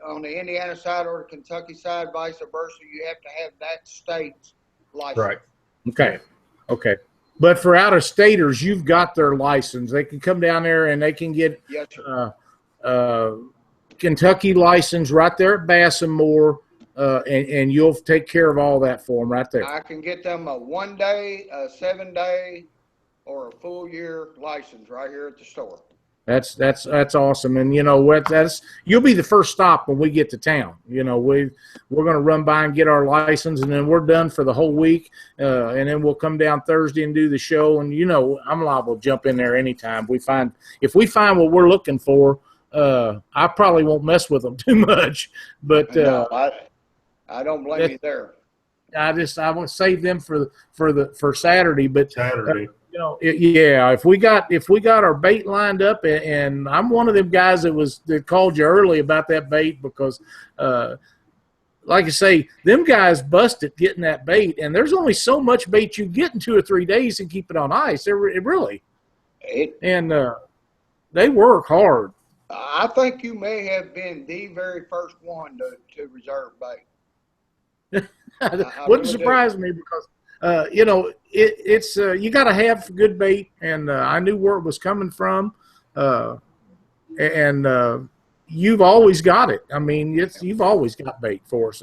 on the Indiana side or the Kentucky side, vice versa, you have to have that state's license. Right. Okay. But for out-of-staters, you've got their license. They can come down there and they can get Kentucky license right there at Bassamore, and you'll take care of all that for them right there. I can get them a 1-day, a 7-day, or a full year license right here at the store. That's awesome, and you know what? You'll be the first stop when we get to town. You know, we're going to run by and get our license, and then we're done for the whole week, and then we'll come down Thursday and do the show. And you know, I'm liable to jump in there anytime if we find what we're looking for. I probably won't mess with them too much, but no, I don't blame you there. I want to save them for Saturday, but Saturday. You know, if we got our bait lined up, and I'm one of them guys that called you early about that bait because, like I say, them guys busted getting that bait, and there's only so much bait you get in 2 or 3 days and keep it on ice. They work hard. I think you may have been the very first one to reserve bait. Wouldn't surprise me because. You know, it's you got to have good bait, and I knew where it was coming from, and you've always got it. I mean, you've always got bait for us.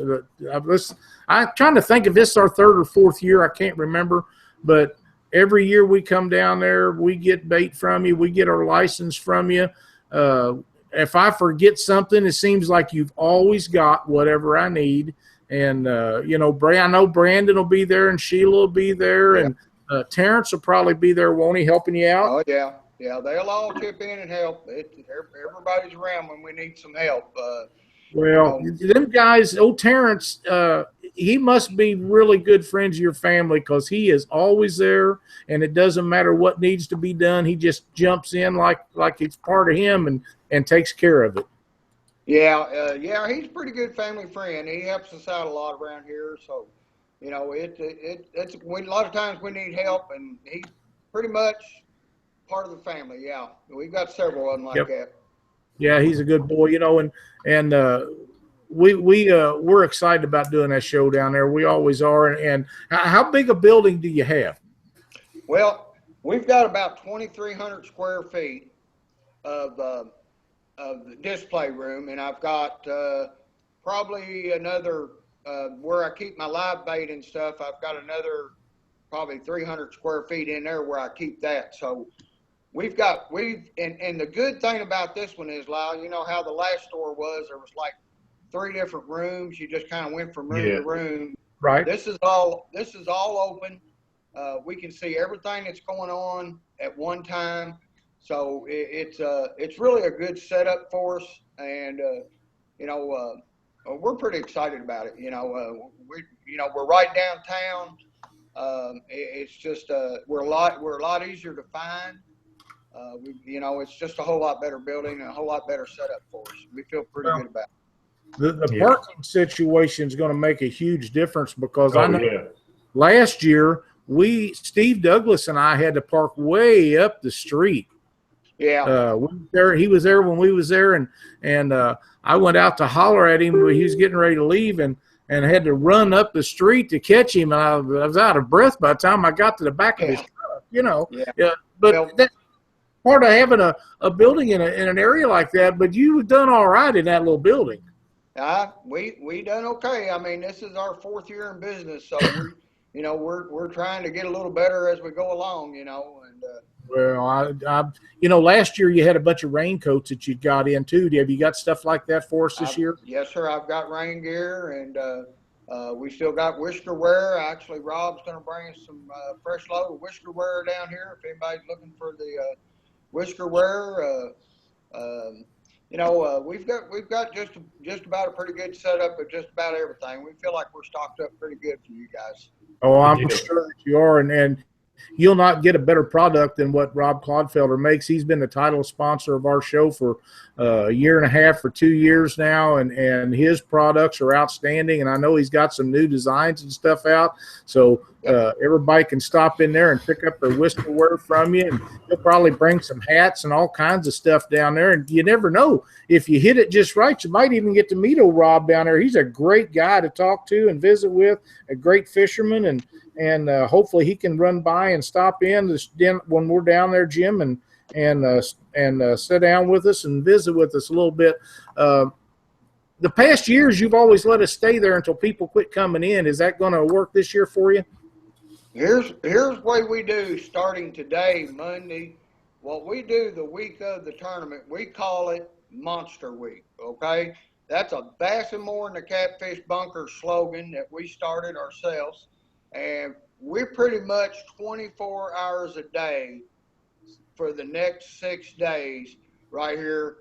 I'm trying to think if this is our 3rd or 4th year. I can't remember, but every year we come down there, we get bait from you. We get our license from you. If I forget something, it seems like you've always got whatever I need. And, you know, I know Brandon will be there and Sheila will be there. Yeah. And Terrence will probably be there, won't he, helping you out? Oh, yeah. Yeah, they'll all chip in and help. Everybody's around when we need some help. Well, them guys, old Terrence, he must be really good friends of your family, because he is always there, and it doesn't matter what needs to be done. He just jumps in like it's part of him and takes care of it. Yeah, he's a pretty good family friend. He helps us out a lot around here. So, it's a lot of times we need help, and he's pretty much part of the family. Yeah, we've got several of them like that. Yeah, he's a good boy, and we're excited about doing that show down there. We always are. And how big a building do you have? Well, we've got about 2,300 square feet of the display room, and I've got probably another where I keep my live bait and stuff. I've got another probably 300 square feet in there where I keep that. So and the good thing about this one is, Lyle, you know how the last store was, there was like 3 different rooms. You just kind of went from room to room. Right. This is all open. We can see everything that's going on at one time. So it's really a good setup for us, and we're pretty excited about it. We're right downtown. It's just we're a lot easier to find. It's just a whole lot better building and a whole lot better setup for us. We feel pretty good about it. The parking situation is going to make a huge difference, because I know last year Steve Douglas and I had to park way up the street. Yeah. He was there when we was there, and I went out to holler at him when he was getting ready to leave, and had to run up the street to catch him. And I was out of breath by the time I got to the back of his truck. But that's part of having a building in an area like that. But you've done all right in that little building. We done okay. I mean, this is our 4th year in business, so we're trying to get a little better as we go along. Well, last year you had a bunch of raincoats that you got in too. Have you got stuff like that for us this year? Yes, sir. I've got rain gear, and we still got whisker wear. Actually, Rob's going to bring us some fresh load of whisker wear down here if anybody's looking for the whisker wear. We've got just about a pretty good setup of just about everything. We feel like we're stocked up pretty good for you guys. Oh, I'm sure that you are, and you'll not get a better product than what Rob Clodfelder makes. He's been the title sponsor of our show for a year and a half or 2 years now, and his products are outstanding. And I know he's got some new designs and stuff out. So everybody can stop in there and pick up their whiskerware from you. And he'll probably bring some hats and all kinds of stuff down there. And you never know. If you hit it just right, you might even get to meet old Rob down there. He's a great guy to talk to and visit with, a great fisherman, and hopefully he can run by and stop in when we're down there, Jim, and sit down with us and visit with us a little bit. The past years, you've always let us stay there until people quit coming in. Is that going to work this year for you? Here's what we do starting today, Monday. What we do the week of the tournament, we call it Monster Week, okay? That's a Bass and More in the Catfish Bunker slogan that we started ourselves. And we're pretty much 24 hours a day for the next 6 days right here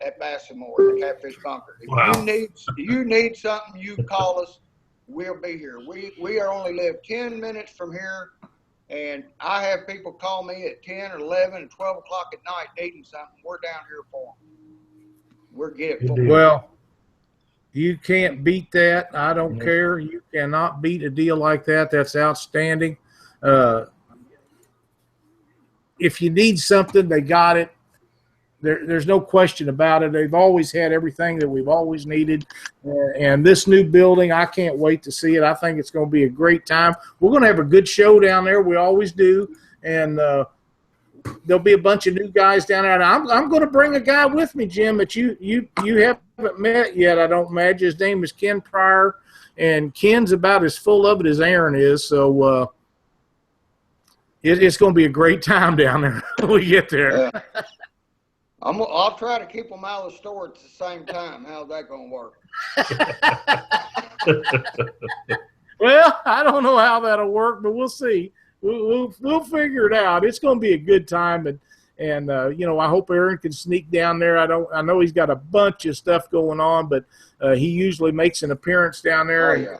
at Bass and More, the Catfish Bunker. If you need something, you call us. We'll be here. We are only live 10 minutes from here, and I have people call me at 10 or 11 and 12 o'clock at night needing something. We're down here for them. We're get it for them. Well, you can't beat that. I don't care. You cannot beat a deal like that. That's outstanding. If you need something, they got it. There's no question about it. They've always had everything that we've always needed. And this new building, I can't wait to see it. I think it's going to be a great time. We're going to have a good show down there. We always do. And there'll be a bunch of new guys down there. And I'm going to bring a guy with me, Jim, that you haven't met yet, I don't imagine. His name is Ken Pryor. And Ken's about as full of it as Aaron is. So it's going to be a great time down there when we get there. Yeah. I'll try to keep them out of the store at the same time. How's that going to work? Well, I don't know how that'll work, but we'll see. We'll figure it out. It's going to be a good time, and I hope Aaron can sneak down there. I know he's got a bunch of stuff going on, but he usually makes an appearance down there. Oh, yeah.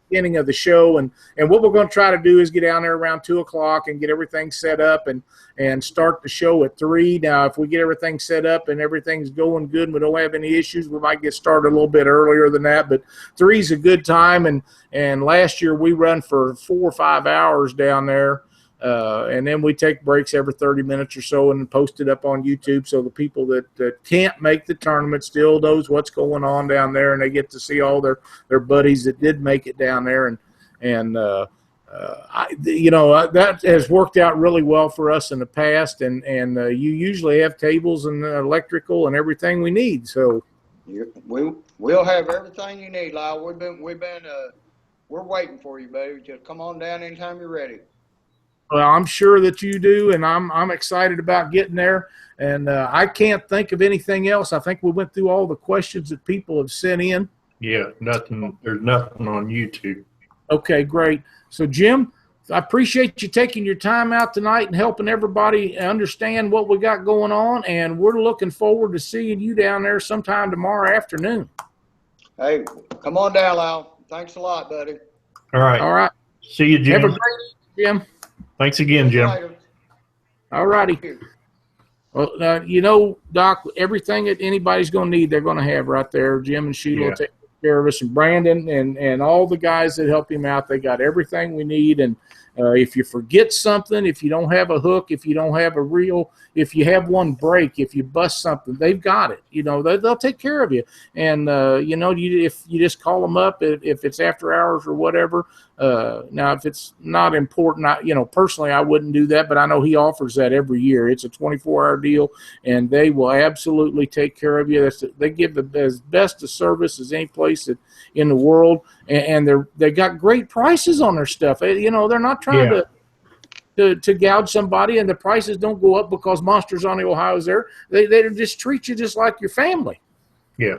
beginning of the show. And what we're going to try to do is get down there around 2 o'clock and get everything set up and start the show at 3. Now, if we get everything set up and everything's going good and we don't have any issues, we might get started a little bit earlier than that. But 3 is a good time. And last year we run for 4 or 5 hours down there. And then we take breaks every 30 minutes or so and post it up on YouTube so the people that can't make the tournament still knows what's going on down there, and they get to see all their buddies that did make it down there. That has worked out really well for us in the past, and you usually have tables and electrical and everything we need. So we'll have everything you need, Lyle. We're waiting for you, baby. Just come on down anytime you're ready. Well, I'm sure that you do, and I'm excited about getting there. And I can't think of anything else. I think we went through all the questions that people have sent in. Yeah, nothing. There's nothing on YouTube. Okay, great. So, Jim, I appreciate you taking your time out tonight and helping everybody understand what we got going on. And we're looking forward to seeing you down there sometime tomorrow afternoon. Hey, come on down, Lyle. Thanks a lot, buddy. All right. All right. See you, Jim. Have a great evening, Jim. Thanks again, Jim. All righty. Well, Doc, everything that anybody's going to need, they're going to have right there. Jim and Sheila will take care of us, and Brandon and all the guys that help him out. They got everything we need. And if you forget something, if you don't have a hook, if you don't have a reel, if you have one break, if you bust something, they've got it. They'll take care of you. And, if you just call them up, if it's after hours or whatever. Now, if it's not important, personally, I wouldn't do that, but I know he offers that every year. It's a 24-hour deal, and they will absolutely take care of you. They give as best a service as any place in the world, and they got great prices on their stuff. They're not trying to gouge somebody, and the prices don't go up because Monsters on the Ohio's there. They just treat you just like your family. Yeah.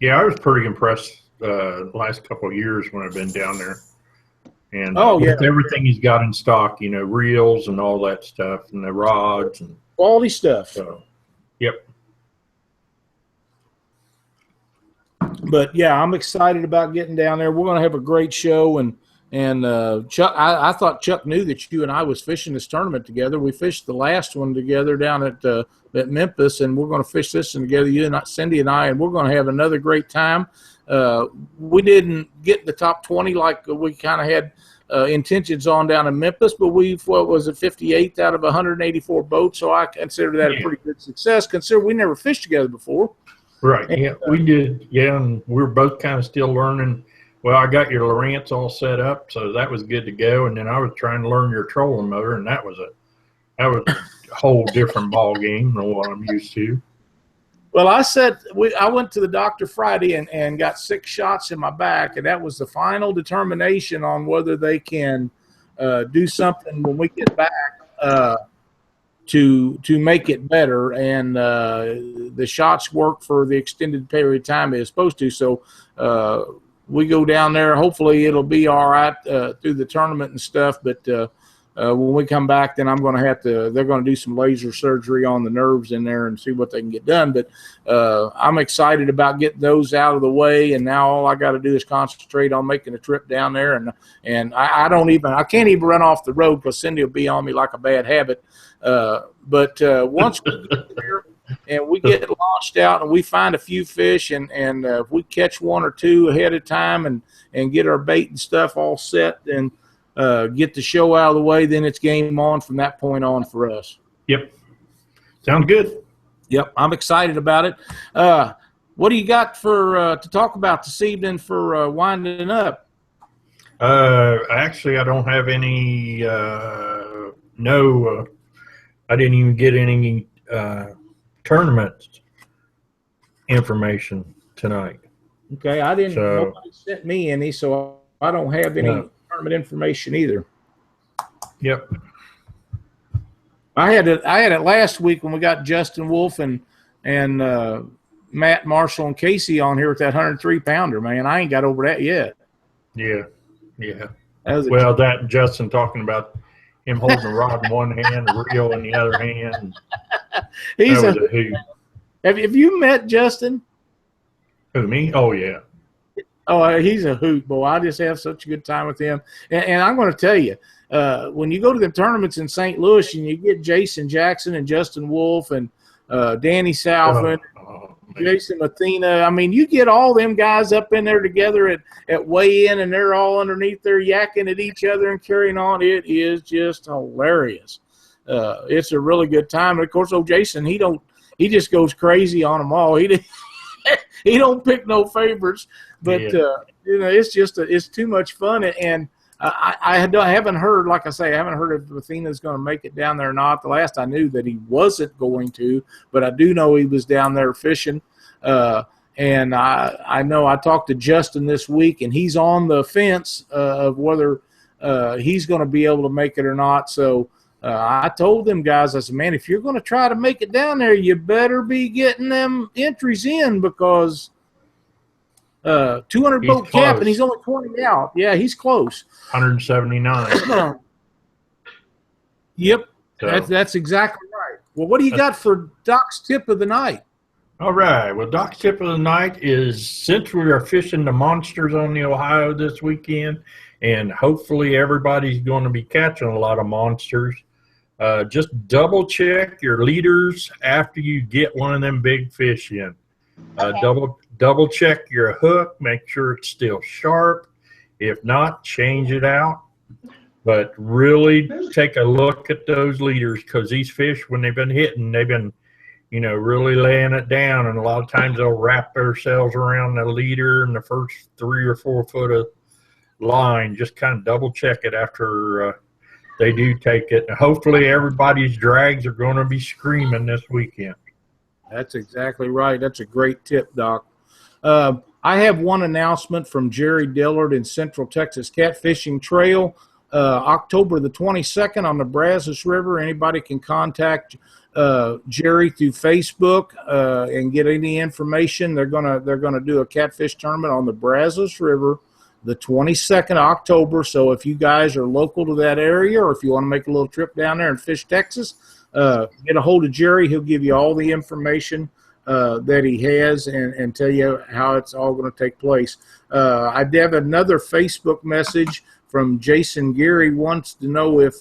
Yeah, I was pretty impressed the last couple of years when I've been down there. And with everything he's got in stock, reels and all that stuff, and the rods and quality stuff. So, yep. But yeah, I'm excited about getting down there. We're going to have a great show, and Chuck, I thought Chuck knew that you and I was fishing this tournament together. We fished the last one together down at Memphis, and we're going to fish this one together. You and Cindy and I, and we're going to have another great time. We didn't get the top 20 like we kind of had intentions on down in Memphis, but we 58th out of 184 boats, so I consider that a pretty good success. Consider we never fished together before. Right. And, we did. Yeah, and we're both kind of still learning. Well, I got your Lowrance all set up, so that was good to go. And then I was trying to learn your trolling motor, and that was a whole different ball game than what I'm used to. Well, I went to the doctor Friday and got 6 shots in my back, and that was the final determination on whether they can do something when we get back to make it better. And the shots work for the extended period of time it's supposed to. So we go down there. Hopefully it'll be all right through the tournament and stuff. But when we come back, then they're going to do some laser surgery on the nerves in there and see what they can get done. But I'm excited about getting those out of the way. And now all I got to do is concentrate on making a trip down there. And I can't even run off the road because Cindy will be on me like a bad habit. But once we get there and we get launched out and we find a few fish and if we catch 1 or 2 ahead of time and get our bait and stuff all set and get the show out of the way, then it's game on from that point on for us. Yep. Sounds good. Yep. I'm excited about it. What do you got to talk about this evening for winding up? Actually, I don't have any, I didn't even get any tournament information tonight. Okay, nobody sent me any, so I don't have any tournament information either. Yep. I had it last week when we got Justin Wolf and Matt Marshall and Casey on here with that 103-pounder, man. I ain't got over that yet. Yeah. That Justin talking about him holding a rod in one hand, a reel in the other hand. He's a hoot. Have you met Justin? Who, me? Oh, yeah. Oh, he's a hoot, boy. I just have such a good time with him. And I'm going to tell you, when you go to the tournaments in St. Louis and you get Jason Jackson and Justin Wolf and Danny Salvin, Jason Athena, I mean, you get all them guys up in there together at weigh-in, and they're all underneath there yakking at each other and carrying on. It is just hilarious. It's a really good time. And, of course, old Jason, he just goes crazy on them all. He don't pick no favorites. But, it's too much fun. And I haven't heard, like I say, I haven't heard if Athena's going to make it down there or not. The last I knew that he wasn't going to, but I do know he was down there fishing. And I know I talked to Justin this week, and he's on the fence of whether he's going to be able to make it or not. So I told them guys, I said, man, if you're going to try to make it down there, you better be getting them entries in, because 200 boat cap, and he's only 20 out. Yeah, he's close. 179. Yep, so, that's exactly right. Well, what do you got for Doc's tip of the night? All right. Well, Doc's tip of the night is, since we are fishing the monsters on the Ohio this weekend, and hopefully everybody's going to be catching a lot of monsters, just double check your leaders after you get one of them big fish in. Double check your hook, make sure it's still sharp. If not, change it out. But really take a look at those leaders, because these fish, when they've been hitting, they've been, really laying it down. And a lot of times they'll wrap themselves around the leader in the first 3 or 4 foot of line. Just kind of double check it after they do take it. And hopefully everybody's drags are going to be screaming this weekend. That's exactly right. That's a great tip, Doc. I have one announcement from Jerry Dillard in Central Texas Catfishing Trail. October the 22nd on the Brazos River. Anybody can contact Jerry through Facebook and get any information. They're gonna do a catfish tournament on the Brazos River the 22nd of October. So if you guys are local to that area, or if you want to make a little trip down there and fish Texas, get a hold of Jerry. He'll give you all the information that he has and tell you how it's all going to take place. I have another Facebook message from Jason Geary. Wants to know if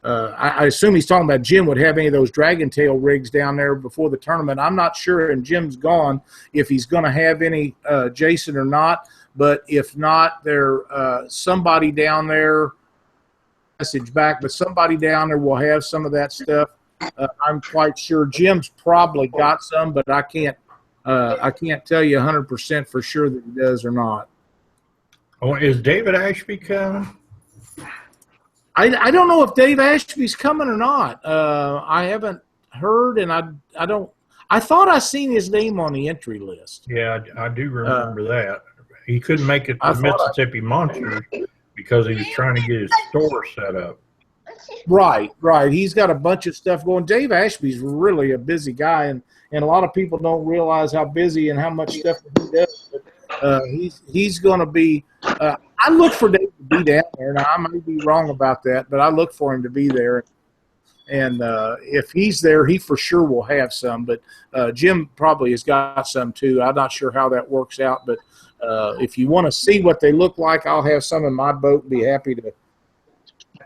I assume he's talking about Jim would have any of those dragon tail rigs down there before the tournament. I'm not sure, and Jim's gone, if he's going to have any, Jason, or not. But if not, somebody down there, message back, but somebody down there will have some of that stuff. I'm quite sure Jim's probably got some, but I can't tell you 100% for sure that he does or not. Oh, is David Ashby coming? I don't know if Dave Ashby's coming or not. I haven't heard, and I don't. I thought I seen his name on the entry list. Yeah, I do remember that. He couldn't make it to Mississippi Monsters because he was trying to get his store set up. Right. He's got a bunch of stuff going. Dave Ashby's really a busy guy, and a lot of people don't realize how busy and how much stuff he does. But he's going to be. I look for Dave to be down there. Now, I may be wrong about that, but I look for him to be there. And if he's there, he for sure will have some. But Jim probably has got some too. I'm not sure how that works out. But if you want to see what they look like, I'll have some in my boat and be happy to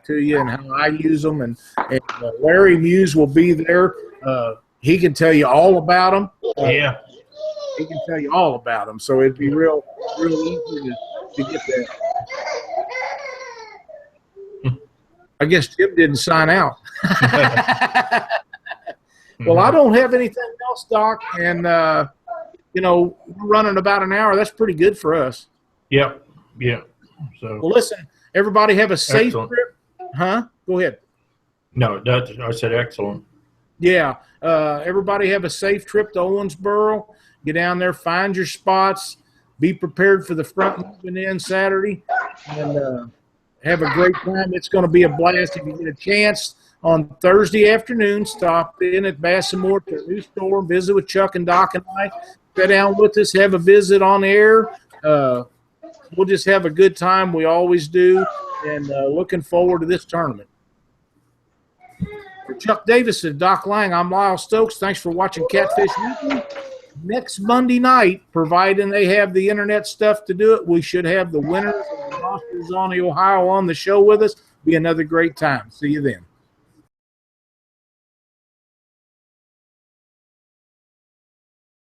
you and how I use them. And Larry Muse will be there. He can tell you all about them. Yeah. He can tell you all about them. So it'd be real easy to get that. I guess Jim didn't sign out. Well, I don't have anything else, Doc. And, we're running about an hour. That's pretty good for us. Yep. Yeah. So. Well, listen, everybody have a safe trip. Huh? Go ahead. No, I said excellent. Yeah. Everybody have a safe trip to Owensboro. Get down there, find your spots. Be prepared for the front moving in Saturday. And have a great time. It's going to be a blast. If you get a chance on Thursday afternoon, stop in at Bassamore to the new store, visit with Chuck and Doc and I. Sit down with us, have a visit on air. We'll just have a good time. We always do. And looking forward to this tournament. For Chuck Davis and Doc Lang, I'm Lyle Stokes. Thanks for watching Catfish Weekly. next Monday night, providing they have the internet stuff to do it, we should have the winners of the Monsters on the Ohio on the show with us. Be another great time. See you then.